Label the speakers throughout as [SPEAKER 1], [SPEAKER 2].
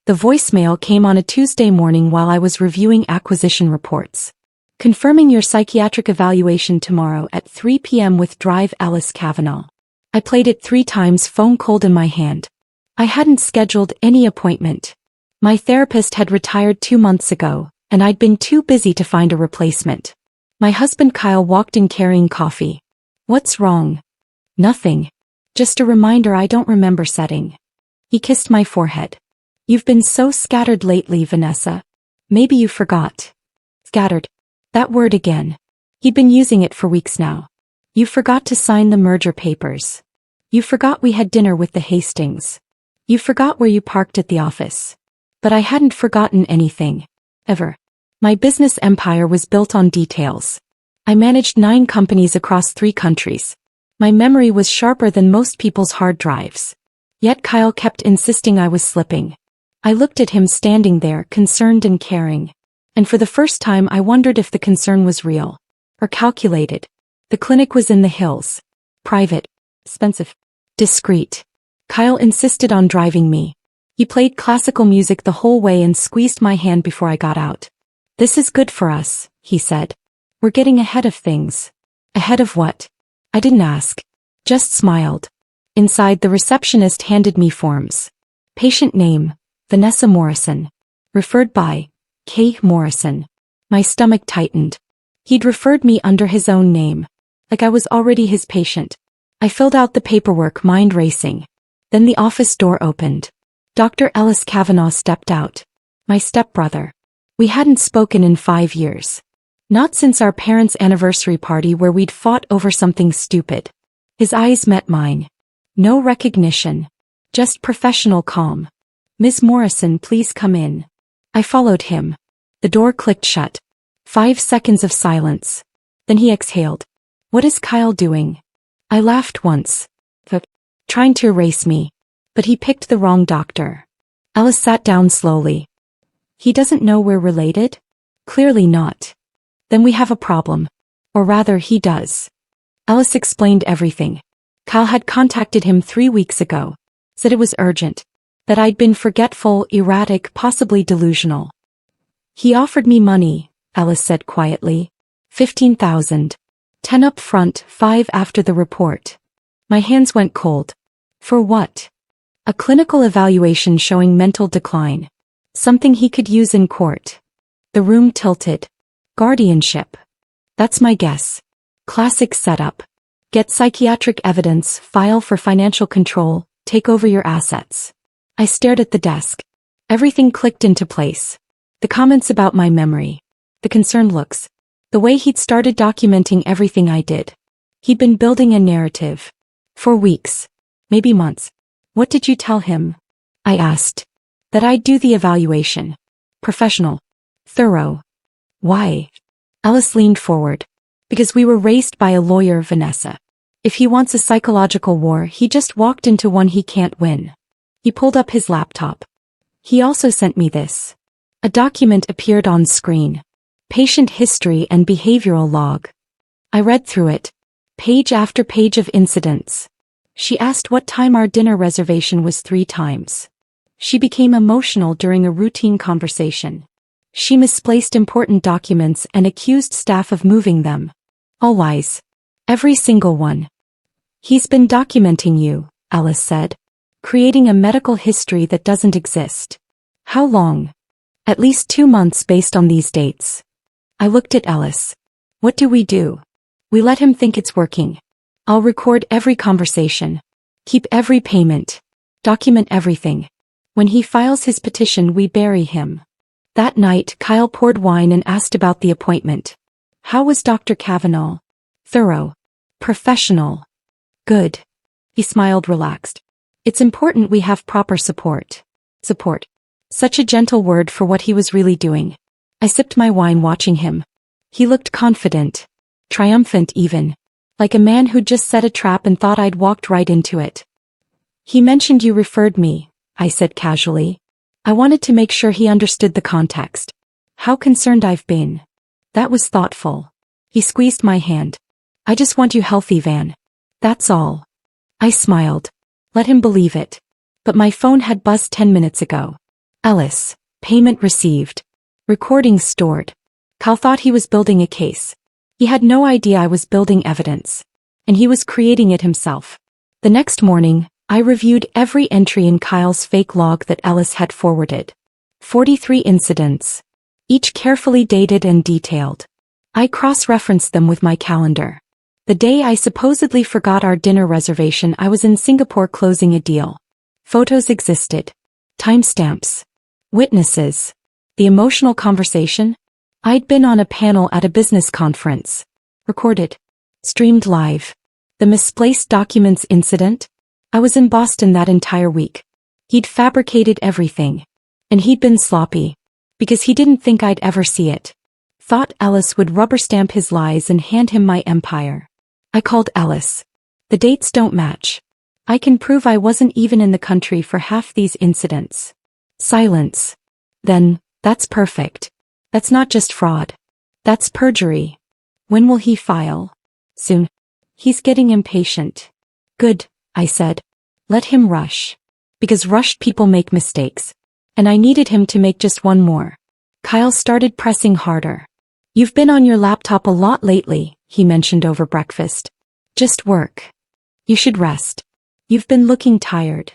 [SPEAKER 1] The voicemail came on a Tuesday morning while I was reviewing acquisition reports. Confirming your psychiatric evaluation tomorrow at 3 p.m. with Drive Alice Kavanaugh. I played it 3 times, phone cold in my hand. I hadn't scheduled any appointment. My therapist had retired 2 months ago, and I'd been too busy to find a replacement. My husband Kyle walked in carrying coffee. What's wrong? Nothing. Just a reminder I don't remember setting. He kissed my forehead. You've been so scattered lately, Vanessa. Maybe you forgot. Scattered. That word again. He'd been using it for weeks now. You forgot to sign the merger papers. You forgot we had dinner with the Hastings. You forgot where you parked at the office. But I hadn't forgotten anything. Ever. My business empire was built on details. I managed 9 companies across 3 countries. My memory was sharper than most people's hard drives. Yet Kyle kept insisting I was slipping. I looked at him standing there, concerned and caring. And for the first time I wondered if the concern was real. Or calculated. The clinic was in the hills. Private. Expensive. Discreet. Kyle insisted on driving me. He played classical music the whole way and squeezed my hand before I got out. This is good for us, he said. We're getting ahead of things. Ahead of what? I didn't ask. Just smiled. Inside, the receptionist handed me forms. Patient name, Vanessa Morrison. Referred by, K. Morrison. My stomach tightened. He'd referred me under his own name. Like I was already his patient. I filled out the paperwork, mind racing. Then the office door opened. Dr. Alice Kavanaugh stepped out. My stepbrother. We hadn't spoken in 5 years. Not since our parents' anniversary party where we'd fought over something stupid. His eyes met mine. No recognition. Just professional calm. Ms. Morrison, please come in. I followed him. The door clicked shut. 5 seconds of silence. Then he exhaled. What is Kyle doing? I laughed once. Trying to erase me. But he picked the wrong doctor. Alice sat down slowly. He doesn't know we're related? Clearly not. Then we have a problem. Or rather, he does. Alice explained everything. Kyle had contacted him 3 weeks ago. Said it was urgent. That I'd been forgetful, erratic, possibly delusional. He offered me money, Alice said quietly. 15,000. 10 up front, 5 after the report. My hands went cold. For what? A clinical evaluation showing mental decline. Something he could use in court. The room tilted. Guardianship. That's my guess. Classic setup. Get psychiatric evidence, file for financial control, take over your assets. I stared at the desk. Everything clicked into place. The comments about my memory. The concerned looks. The way he'd started documenting everything I did. He'd been building a narrative. For weeks. Maybe months. What did you tell him? I asked. That I'd do the evaluation. Professional. Thorough. Why? Alice leaned forward. Because we were raised by a lawyer, Vanessa. If he wants a psychological war, he just walked into one he can't win. He pulled up his laptop. He also sent me this. A document appeared on screen. Patient history and behavioral log. I read through it. Page after page of incidents. She asked what time our dinner reservation was 3 times. She became emotional during a routine conversation. She misplaced important documents and accused staff of moving them. All lies. Every single one. He's been documenting you, Alice said. Creating a medical history that doesn't exist. How long? At least 2 months based on these dates. I looked at Alice. What do? We let him think it's working. I'll record every conversation. Keep every payment. Document everything. When he files his petition, we bury him. That night, Kyle poured wine and asked about the appointment. How was Dr. Kavanaugh? Thorough. Professional. Good. He smiled, relaxed. It's important we have proper support. Support. Such a gentle word for what he was really doing. I sipped my wine watching him. He looked confident. Triumphant even. Like a man who'd just set a trap and thought I'd walked right into it. He mentioned you referred me, I said casually. I wanted to make sure he understood the context. How concerned I've been. That was thoughtful. He squeezed my hand. I just want you healthy, Van. That's all. I smiled. Let him believe it. But my phone had buzzed 10 minutes ago. Ellis. Payment received. Recording stored. Kyle thought he was building a case. He had no idea I was building evidence. And he was creating it himself. The next morning, I reviewed every entry in Kyle's fake log that Ellis had forwarded. 43 incidents. Each carefully dated and detailed. I cross-referenced them with my calendar. The day I supposedly forgot our dinner reservation, I was in Singapore closing a deal. Photos existed. Timestamps. Witnesses. The emotional conversation. I'd been on a panel at a business conference. Recorded. Streamed live. The misplaced documents incident. I was in Boston that entire week. He'd fabricated everything. And he'd been sloppy. Because he didn't think I'd ever see it. Thought Ellis would rubber stamp his lies and hand him my empire. I called Ellis. The dates don't match. I can prove I wasn't even in the country for half these incidents. Silence. Then, that's perfect. That's not just fraud. That's perjury. When will he file? Soon. He's getting impatient. Good, I said. Let him rush. Because rushed people make mistakes. And I needed him to make just one more. Kyle started pressing harder. You've been on your laptop a lot lately, he mentioned over breakfast. Just work. You should rest. You've been looking tired.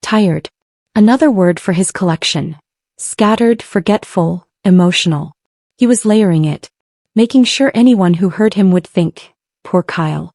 [SPEAKER 1] Tired. Another word for his collection. Scattered, forgetful, emotional. He was layering it. Making sure anyone who heard him would think, poor Kyle.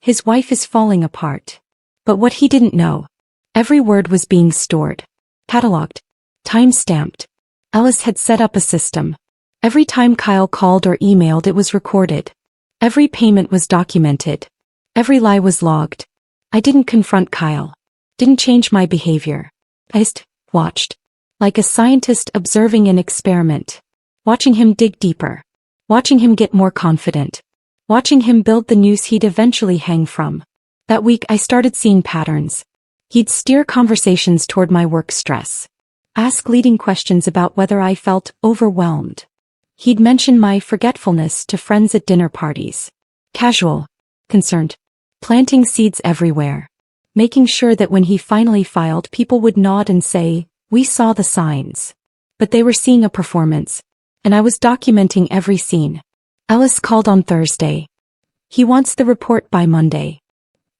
[SPEAKER 1] His wife is falling apart. But what he didn't know. Every word was being stored. Cataloged. Time-stamped. Ellis had set up a system. Every time Kyle called or emailed, it was recorded. Every payment was documented. Every lie was logged. I didn't confront Kyle. Didn't change my behavior. I just watched. Like a scientist observing an experiment. Watching him dig deeper. Watching him get more confident. Watching him build the noose he'd eventually hang from. That week I started seeing patterns. He'd steer conversations toward my work stress. Ask leading questions about whether I felt overwhelmed. He'd mention my forgetfulness to friends at dinner parties. Casual. Concerned. Planting seeds everywhere. Making sure that when he finally filed, people would nod and say, we saw the signs. But they were seeing a performance. And I was documenting every scene. Ellis called on Thursday. He wants the report by Monday.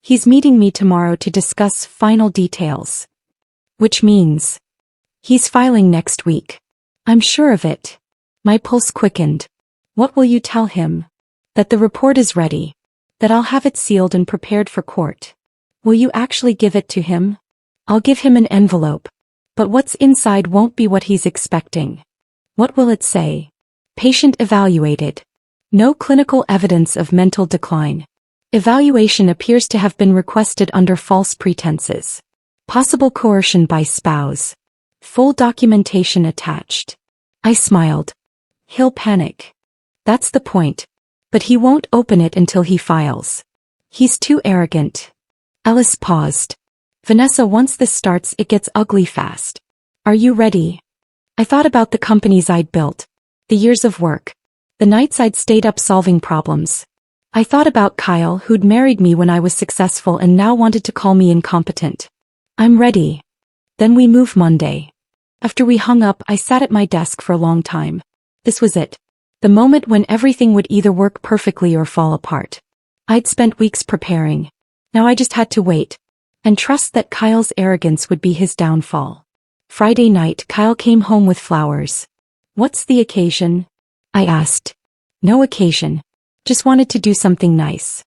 [SPEAKER 1] He's meeting me tomorrow to discuss final details. Which means he's filing next week. I'm sure of it. My pulse quickened. What will you tell him? That the report is ready. That I'll have it sealed and prepared for court. Will you actually give it to him? I'll give him an envelope. But what's inside won't be what he's expecting. What will it say? Patient evaluated. No clinical evidence of mental decline. Evaluation appears to have been requested under false pretenses. Possible coercion by spouse. Full documentation attached. I smiled. He'll panic. That's the point. But he won't open it until he files. He's too arrogant. Ellis paused. Vanessa, once this starts, it gets ugly fast. Are you ready? I thought about the companies I'd built. The years of work. The nights I'd stayed up solving problems. I thought about Kyle, who'd married me when I was successful and now wanted to call me incompetent. I'm ready. Then we move Monday. After we hung up, I sat at my desk for a long time. This was it. The moment when everything would either work perfectly or fall apart. I'd spent weeks preparing. Now I just had to wait. And trust that Kyle's arrogance would be his downfall. Friday night, Kyle came home with flowers. What's the occasion? I asked. No occasion. Just wanted to do something nice.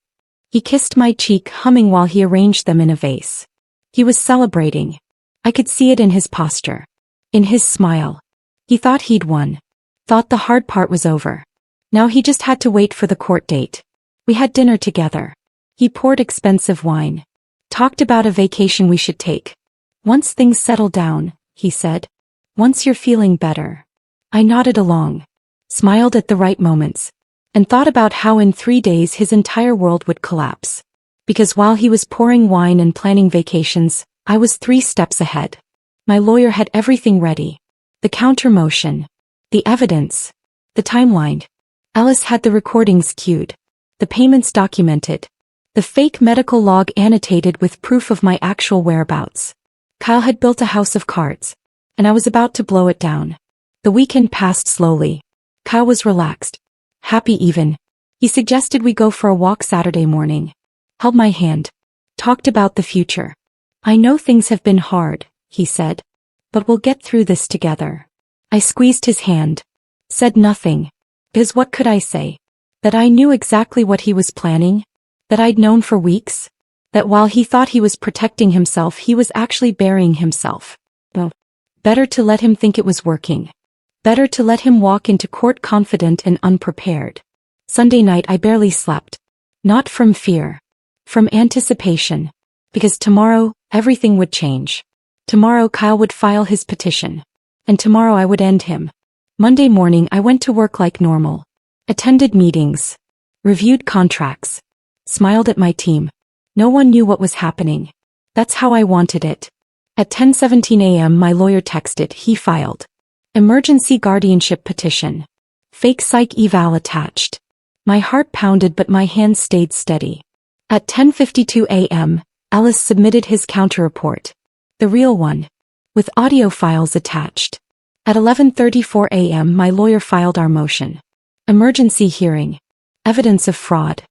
[SPEAKER 1] He kissed my cheek, humming while he arranged them in a vase. He was celebrating. I could see it in his posture. In his smile. He thought he'd won. Thought the hard part was over. Now he just had to wait for the court date. We had dinner together. He poured expensive wine. Talked about a vacation we should take. Once things settle down, he said. Once you're feeling better. I nodded along. Smiled at the right moments. And thought about how in 3 days his entire world would collapse. Because while he was pouring wine and planning vacations, I was 3 steps ahead. My lawyer had everything ready. The counter motion. The evidence. The timeline. Ellis had the recordings queued. The payments documented. The fake medical log annotated with proof of my actual whereabouts. Kyle had built a house of cards. and I was about to blow it down. The weekend passed slowly. Kyle was relaxed. Happy even. He suggested we go for a walk Saturday morning. Held my hand. Talked about the future. I know things have been hard, he said. But we'll get through this together. I squeezed his hand. Said nothing. Because what could I say? That I knew exactly what he was planning? That I'd known for weeks? That while he thought he was protecting himself, he was actually burying himself. Well, better to let him think it was working. Better to let him walk into court confident and unprepared. Sunday night I barely slept. Not from fear. From anticipation. Because tomorrow, everything would change. Tomorrow Kyle would file his petition. And tomorrow I would end him. Monday morning I went to work like normal. Attended meetings. Reviewed contracts. Smiled at my team. No one knew what was happening. That's how I wanted it. At 10:17 a.m. my lawyer texted, he filed. Emergency guardianship petition. Fake psych eval attached. My heart pounded but my hands stayed steady. At 10:52 a.m., Ellis submitted his counter-report. The real one. With audio files attached. At 11:34 a.m. my lawyer filed our motion. Emergency hearing. Evidence of fraud.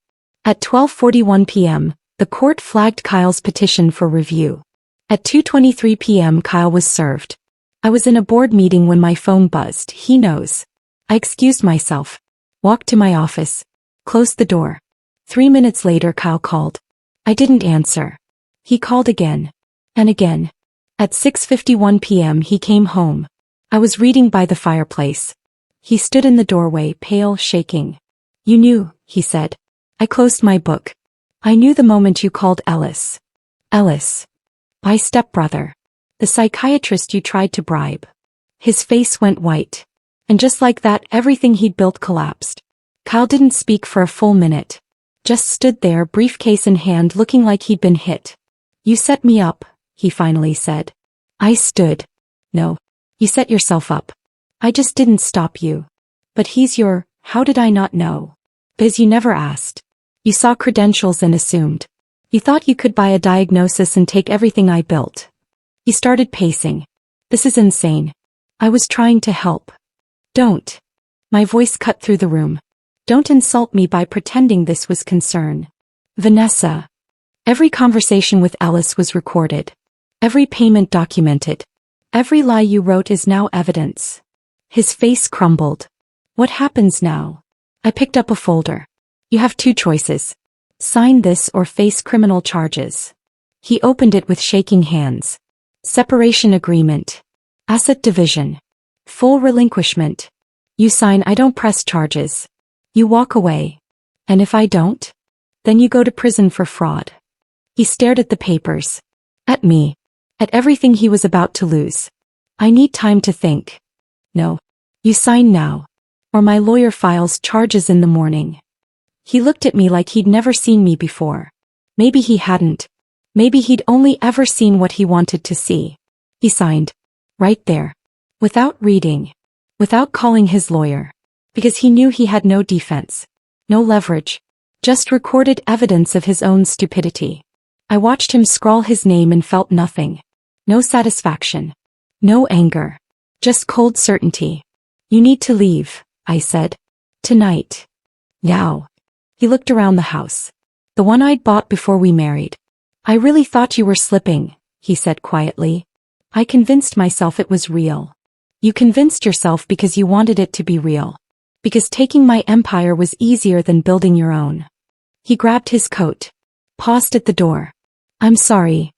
[SPEAKER 1] At 12:41 p.m., the court flagged Kyle's petition for review. At 2:23 p.m. Kyle was served. I was in a board meeting when my phone buzzed, he knows. I excused myself. Walked to my office. Closed the door. 3 minutes later Kyle called. I didn't answer. He called again. And again. At 6:51 p.m. he came home. I was reading by the fireplace. He stood in the doorway, pale, shaking. You knew, he said. I closed my book. I knew the moment you called Ellis. Ellis. My stepbrother. The psychiatrist you tried to bribe. His face went white. And just like that, everything he'd built collapsed. Kyle didn't speak for a full minute. Just stood there, briefcase in hand, looking like he'd been hit. You set me up, he finally said. I stood. No. You set yourself up. I just didn't stop you. But he's your, how did I not know? Biz, you never asked. You saw credentials and assumed. You thought you could buy a diagnosis and take everything I built. He started pacing. This is insane. I was trying to help. Don't. My voice cut through the room. Don't insult me by pretending this was concern. Vanessa. Every conversation with Ellis was recorded. Every payment documented. Every lie you wrote is now evidence. His face crumbled. What happens now? I picked up a folder. You have two choices. Sign this or face criminal charges. He opened it with shaking hands. Separation agreement. Asset division. Full relinquishment. You sign, I don't press charges. You walk away. And if I don't? Then you go to prison for fraud. He stared at the papers. At me. At everything he was about to lose. I need time to think. No. You sign now. Or my lawyer files charges in the morning. He looked at me like he'd never seen me before. Maybe he hadn't. Maybe he'd only ever seen what he wanted to see. He signed. Right there. Without reading. Without calling his lawyer. Because he knew he had no defense. No leverage. Just recorded evidence of his own stupidity. I watched him scrawl his name and felt nothing. No satisfaction. No anger. Just cold certainty. You need to leave, I said. Tonight. Now. He looked around the house. The one I'd bought before we married. I really thought you were slipping, he said quietly. I convinced myself it was real. You convinced yourself because you wanted it to be real. Because taking my empire was easier than building your own. He grabbed his coat. Paused at the door. I'm sorry.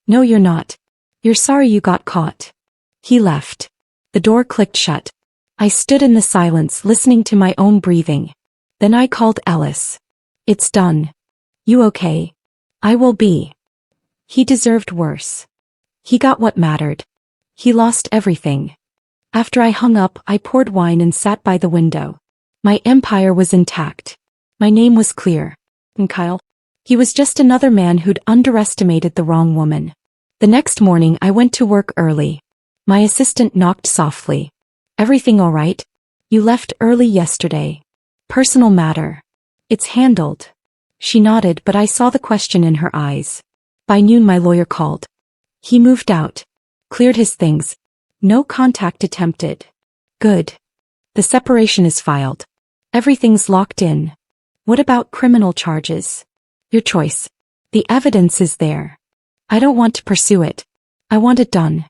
[SPEAKER 1] No, you're not. You're sorry you got caught. He left. The door clicked shut. I stood in the silence listening to my own breathing. Then I called Ellis. It's done. You okay? I will be. He deserved worse. He got what mattered. He lost everything. After I hung up, I poured wine and sat by the window. My empire was intact. My name was clear. And Kyle? He was just another man who'd underestimated the wrong woman. The next morning I went to work early. My assistant knocked softly. Everything all right? You left early yesterday. Personal matter. It's handled. She nodded, but I saw the question in her eyes. By noon my lawyer called. He moved out. Cleared his things. No contact attempted. Good. The separation is filed. Everything's locked in. What about criminal charges? Your choice. The evidence is there. I don't want to pursue it. I want it done.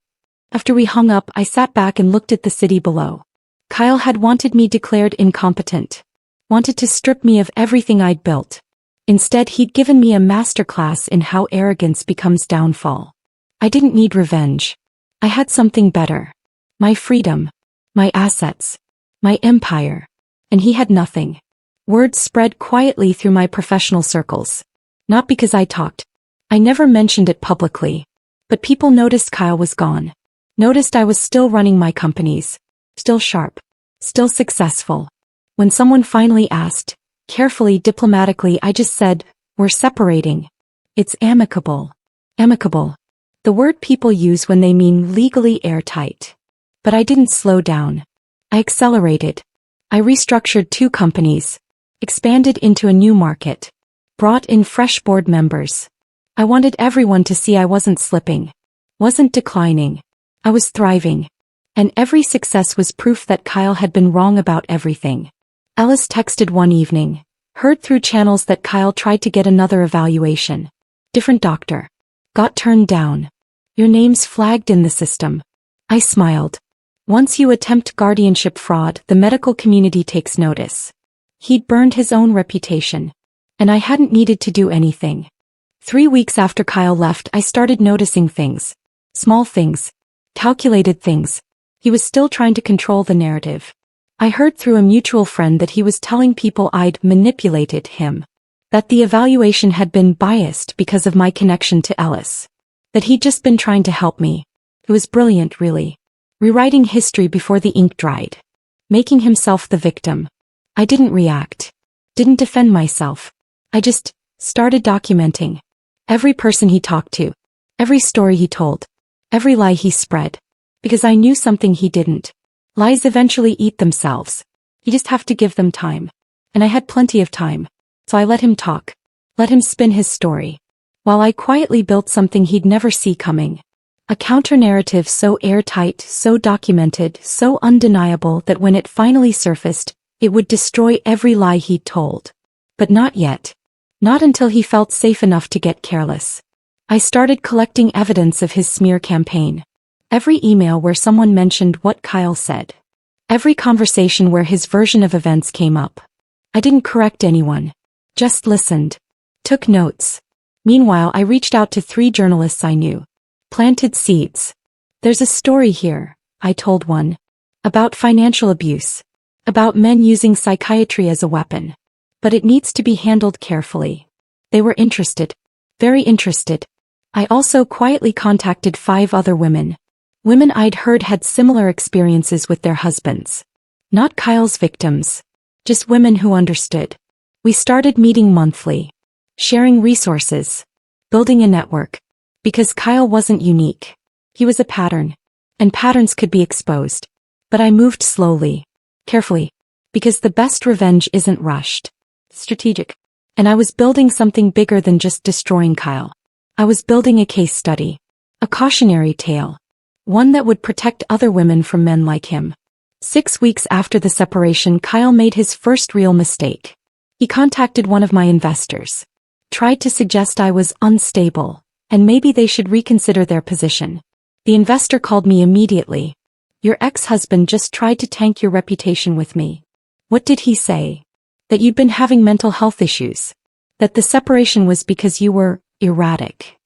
[SPEAKER 1] After we hung up, I sat back and looked at the city below. Kyle had wanted me declared incompetent. Wanted to strip me of everything I'd built. Instead, he'd given me a masterclass in how arrogance becomes downfall. I didn't need revenge. I had something better. My freedom. My assets. My empire. And he had nothing. Word spread quietly through my professional circles. Not because I talked. I never mentioned it publicly. But people noticed Kyle was gone. Noticed I was still running my companies. Still sharp. Still successful. When someone finally asked, carefully, diplomatically, I just said, we're separating. It's amicable. Amicable. The word people use when they mean legally airtight. But I didn't slow down. I accelerated. I restructured 2 companies. Expanded into a new market. Brought in fresh board members. I wanted everyone to see I wasn't slipping. Wasn't declining. I was thriving. And every success was proof that Kyle had been wrong about everything. Alice texted one evening. Heard through channels that Kyle tried to get another evaluation. Different doctor. Got turned down. Your name's flagged in the system. I smiled. Once you attempt guardianship fraud, the medical community takes notice. He'd burned his own reputation. And I hadn't needed to do anything. 3 weeks after Kyle left, I started noticing things. Small things. Calculated things. He was still trying to control the narrative. I heard through a mutual friend that he was telling people I'd manipulated him. That the evaluation had been biased because of my connection to Ellis. That he'd just been trying to help me. It was brilliant, really. Rewriting history before the ink dried. Making himself the victim. I didn't react. Didn't defend myself. I just started documenting. Every person he talked to. Every story he told. Every lie he spread. Because I knew something he didn't. Lies eventually eat themselves. You just have to give them time. And I had plenty of time. So I let him talk. Let him spin his story. While I quietly built something he'd never see coming. A counter-narrative so airtight, so documented, so undeniable that when it finally surfaced, it would destroy every lie he'd told. But not yet. Not until he felt safe enough to get careless. I started collecting evidence of his smear campaign. Every email where someone mentioned what Kyle said. Every conversation where his version of events came up. I didn't correct anyone. Just listened. Took notes. Meanwhile, I reached out to 3 journalists I knew. Planted seeds. There's a story here, I told one. About financial abuse. About men using psychiatry as a weapon. But it needs to be handled carefully. They were interested. Very interested. I also quietly contacted 5 other women. Women I'd heard had similar experiences with their husbands. Not Kyle's victims. Just women who understood. We started meeting monthly. Sharing resources. Building a network. Because Kyle wasn't unique. He was a pattern. And patterns could be exposed. But I moved slowly. Carefully. Because the best revenge isn't rushed. Strategic. And I was building something bigger than just destroying Kyle. I was building a case study. A cautionary tale. One that would protect other women from men like him. 6 weeks after the separation, Kyle made his first real mistake. He contacted one of my investors. Tried to suggest I was unstable, and maybe they should reconsider their position. The investor called me immediately. Your ex-husband just tried to tank your reputation with me. What did he say? That you'd been having mental health issues. That the separation was because you were erratic.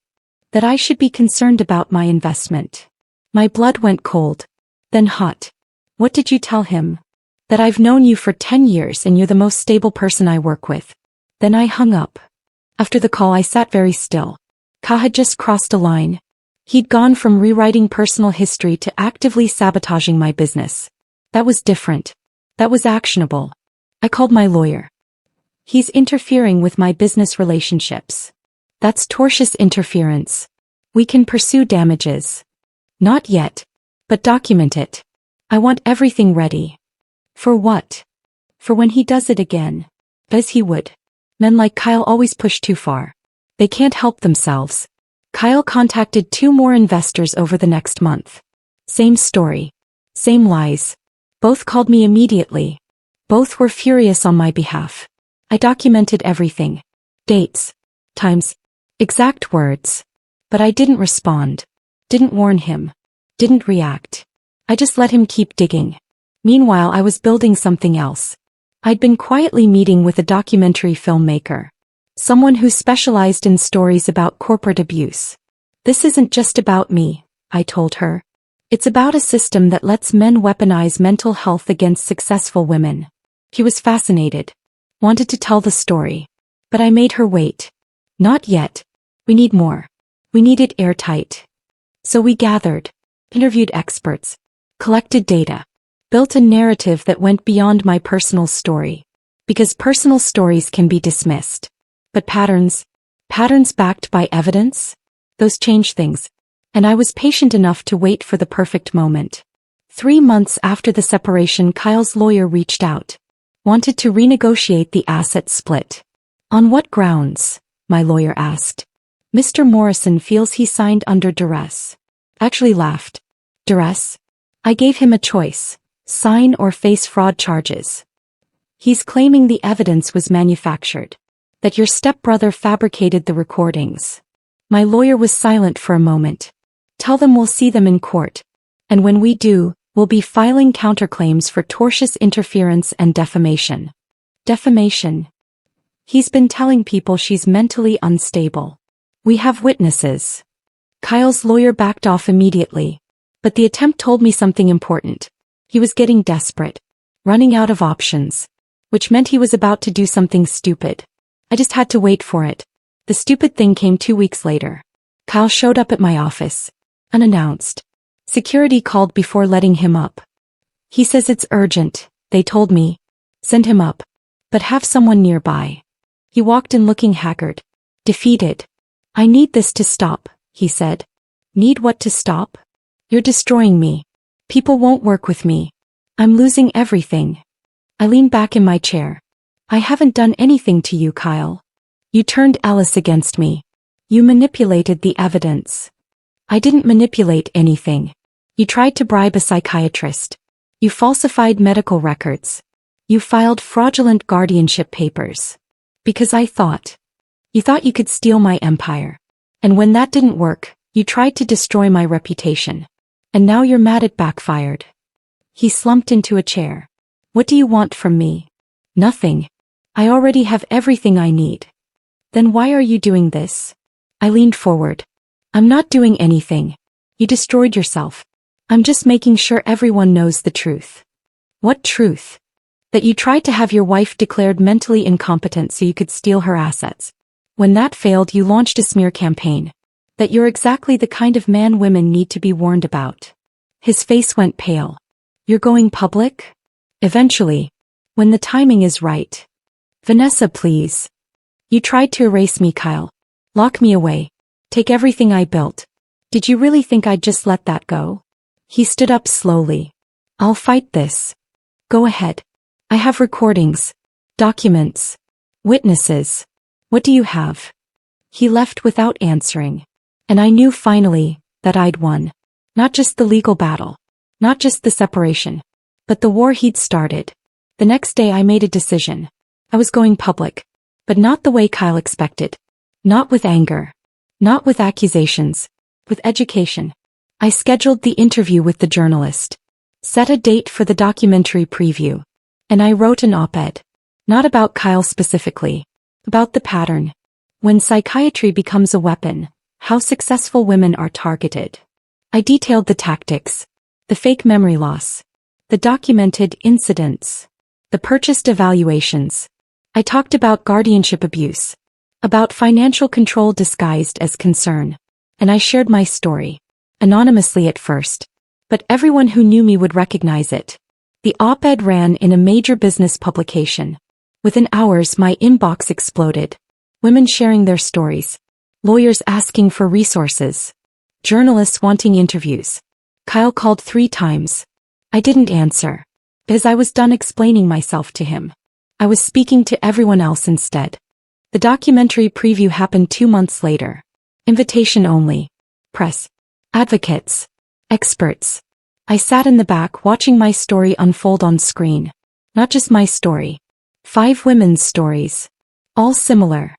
[SPEAKER 1] That I should be concerned about my investment. My blood went cold. Then hot. What did you tell him? That I've known you for 10 years and you're the most stable person I work with. Then I hung up. After the call I sat very still. Ka had just crossed a line. He'd gone from rewriting personal history to actively sabotaging my business. That was different. That was actionable. I called my lawyer. He's interfering with my business relationships. That's tortious interference. We can pursue damages. Not yet. But document it. I want everything ready. For what? For when he does it again. As he would. Men like Kyle always push too far. They can't help themselves. Kyle contacted 2 more investors over the next month. Same story. Same lies. Both called me immediately. Both were furious on my behalf. I documented everything. Dates. Times. Exact words. But I didn't respond. Didn't warn him. Didn't react. I just let him keep digging. Meanwhile, I was building something else. I'd been quietly meeting with a documentary filmmaker. Someone who specialized in stories about corporate abuse. This isn't just about me, I told her. It's about a system that lets men weaponize mental health against successful women. He was fascinated. Wanted to tell the story. But I made her wait. Not yet. We need more. We need it airtight. So we gathered, interviewed experts, collected data, built a narrative that went beyond my personal story. Because personal stories can be dismissed. But patterns backed by evidence? Those change things. And I was patient enough to wait for the perfect moment. 3 months after the separation, Kyle's lawyer reached out. Wanted to renegotiate the asset split. On what grounds? My lawyer asked. Mr. Morrison feels he signed under duress. Actually laughed. Duress? I gave him a choice. Sign or face fraud charges. He's claiming the evidence was manufactured. That your stepbrother fabricated the recordings. My lawyer was silent for a moment. Tell them we'll see them in court. And when we do, we'll be filing counterclaims for tortious interference and defamation. Defamation. He's been telling people she's mentally unstable. We have witnesses. Kyle's lawyer backed off immediately. But the attempt told me something important. He was getting desperate. Running out of options. Which meant he was about to do something stupid. I just had to wait for it. The stupid thing came 2 weeks later. Kyle showed up at my office. Unannounced. Security called before letting him up. He says it's urgent, they told me. Send him up. But have someone nearby. He walked in looking haggard. Defeated. I need this to stop, he said. Need what to stop? You're destroying me. People won't work with me. I'm losing everything. I leaned back in my chair. I haven't done anything to you, Kyle. You turned Ellis against me. You manipulated the evidence. I didn't manipulate anything. You tried to bribe a psychiatrist. You falsified medical records. You filed fraudulent guardianship papers. Because I thought. You thought you could steal my empire. And when that didn't work, you tried to destroy my reputation. And now you're mad it backfired. He slumped into a chair. What do you want from me? Nothing. I already have everything I need. Then why are you doing this? I leaned forward. I'm not doing anything. You destroyed yourself. I'm just making sure everyone knows the truth. What truth? That you tried to have your wife declared mentally incompetent so you could steal her assets. When that failed, you launched a smear campaign. That you're exactly the kind of man women need to be warned about. His face went pale. You're going public? Eventually. When the timing is right. Vanessa, please. You tried to erase me, Kyle. Lock me away. Take everything I built. Did you really think I'd just let that go? He stood up slowly. I'll fight this. Go ahead. I have recordings. Documents. Witnesses. What do you have? He left without answering. And I knew finally that I'd won. Not just the legal battle. Not just the separation. But the war he'd started. The next day I made a decision. I was going public. But not the way Kyle expected. Not with anger. Not with accusations. With education. I scheduled the interview with the journalist. Set a date for the documentary preview. And I wrote an op-ed. Not about Kyle specifically. About the pattern. When psychiatry becomes a weapon, how successful women are targeted. I detailed the tactics. The fake memory loss. The documented incidents. The purchased evaluations. I talked about guardianship abuse. About financial control disguised as concern. And I shared my story. Anonymously at first. But everyone who knew me would recognize it. The op-ed ran in a major business publication. Within hours my inbox exploded. Women sharing their stories. Lawyers asking for resources. Journalists wanting interviews. Kyle called 3 times. I didn't answer. Because I was done explaining myself to him. I was speaking to everyone else instead. The documentary preview happened 2 months later. Invitation only. Press. Advocates. Experts. I sat in the back watching my story unfold on screen. Not just my story. 5 women's stories. All similar.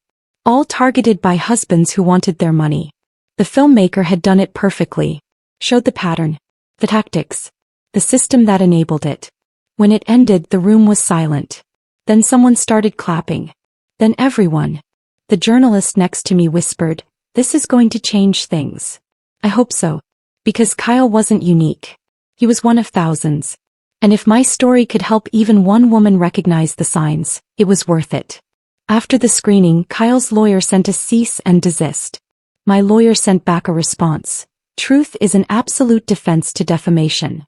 [SPEAKER 1] All targeted by husbands who wanted their money. The filmmaker had done it perfectly. Showed the pattern. The tactics. The system that enabled it. When it ended, the room was silent. Then someone started clapping. Then everyone. The journalist next to me whispered, "This is going to change things." I hope so. Because Kyle wasn't unique. He was one of thousands. And if my story could help even one woman recognize the signs, it was worth it. After the screening, Kyle's lawyer sent a cease and desist. My lawyer sent back a response. Truth is an absolute defense to defamation.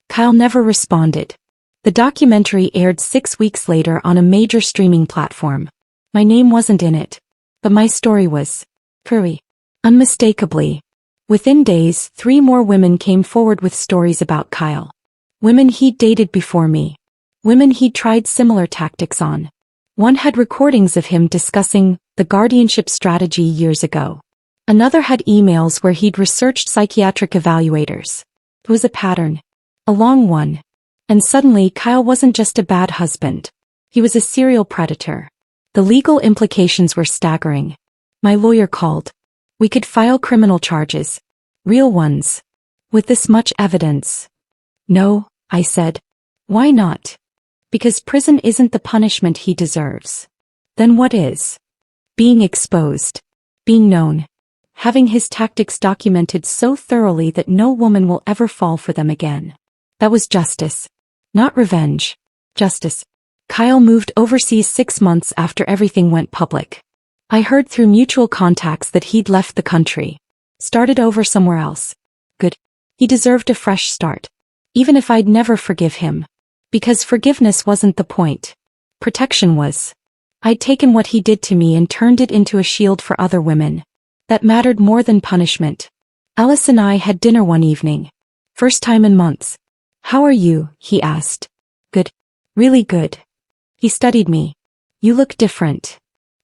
[SPEAKER 1] Kyle never responded. The documentary aired 6 weeks later on a major streaming platform. My name wasn't in it. But my story was. Pretty. Unmistakably. Within days, 3 more women came forward with stories about Kyle. Women he'd dated before me. Women he'd tried similar tactics on. One had recordings of him discussing the guardianship strategy years ago. Another had emails where he'd researched psychiatric evaluators. It was a pattern. A long one. And suddenly Kyle wasn't just a bad husband. He was a serial predator. The legal implications were staggering. My lawyer called. We could file criminal charges. Real ones. With this much evidence. No, I said. Why not? Because prison isn't the punishment he deserves. Then what is? Being exposed. Being known. Having his tactics documented so thoroughly that no woman will ever fall for them again. That was justice. Not revenge. Justice. Kyle moved overseas 6 months after everything went public. I heard through mutual contacts that he'd left the country. Started over somewhere else. Good. He deserved a fresh start. Even if I'd never forgive him. Because forgiveness wasn't the point. Protection was. I'd taken what he did to me and turned it into a shield for other women. That mattered more than punishment. Alice and I had dinner one evening. First time in months. How are you? He asked. Good. Really good. He studied me. You look different.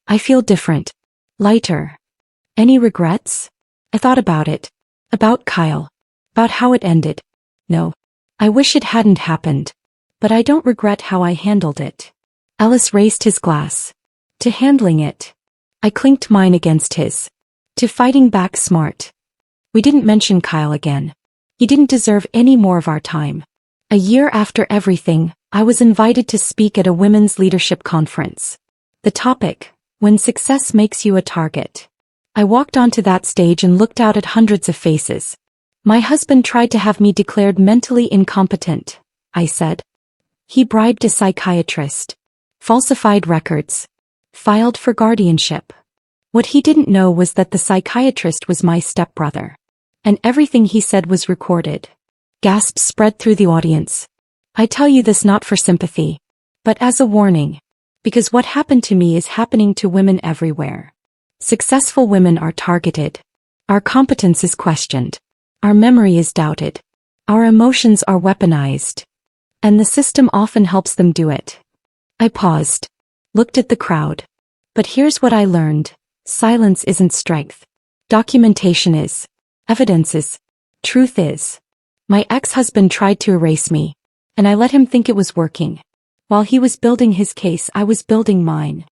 [SPEAKER 1] I feel different. Lighter. Any regrets? I thought about it. About Kyle. About how it ended. No. I wish it hadn't happened. But I don't regret how I handled it. Ellis raised his glass. To handling it. I clinked mine against his. To fighting back smart. We didn't mention Kyle again. He didn't deserve any more of our time. A year after everything, I was invited to speak at a women's leadership conference. The topic, when success makes you a target. I walked onto that stage and looked out at hundreds of faces. My husband tried to have me declared mentally incompetent, I said. He bribed a psychiatrist. Falsified records. Filed for guardianship. What he didn't know was that the psychiatrist was my stepbrother. And everything he said was recorded. Gasps spread through the audience. I tell you this not for sympathy, but as a warning. Because what happened to me is happening to women everywhere. Successful women are targeted. Our competence is questioned. Our memory is doubted. Our emotions are weaponized. And the system often helps them do it. I paused. Looked at the crowd. But here's what I learned. Silence isn't strength. Documentation is. Evidence is. Truth is. My ex-husband tried to erase me. And I let him think it was working. While he was building his case, I was building mine.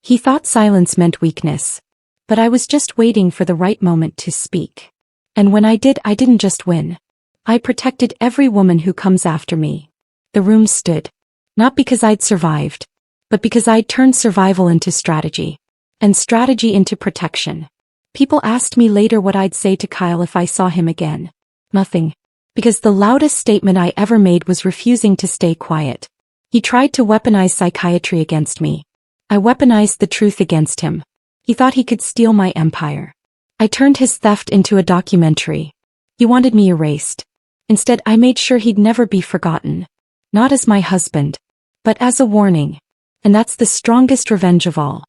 [SPEAKER 1] He thought silence meant weakness. But I was just waiting for the right moment to speak. And when I did, I didn't just win. I protected every woman who comes after me. The room stood. Not because I'd survived. But because I'd turned survival into strategy. And strategy into protection. People asked me later what I'd say to Kyle if I saw him again. Nothing. Because the loudest statement I ever made was refusing to stay quiet. He tried to weaponize psychiatry against me. I weaponized the truth against him. He thought he could steal my empire. I turned his theft into a documentary. He wanted me erased. Instead, I made sure he'd never be forgotten. Not as my husband, but as a warning. And that's the strongest revenge of all.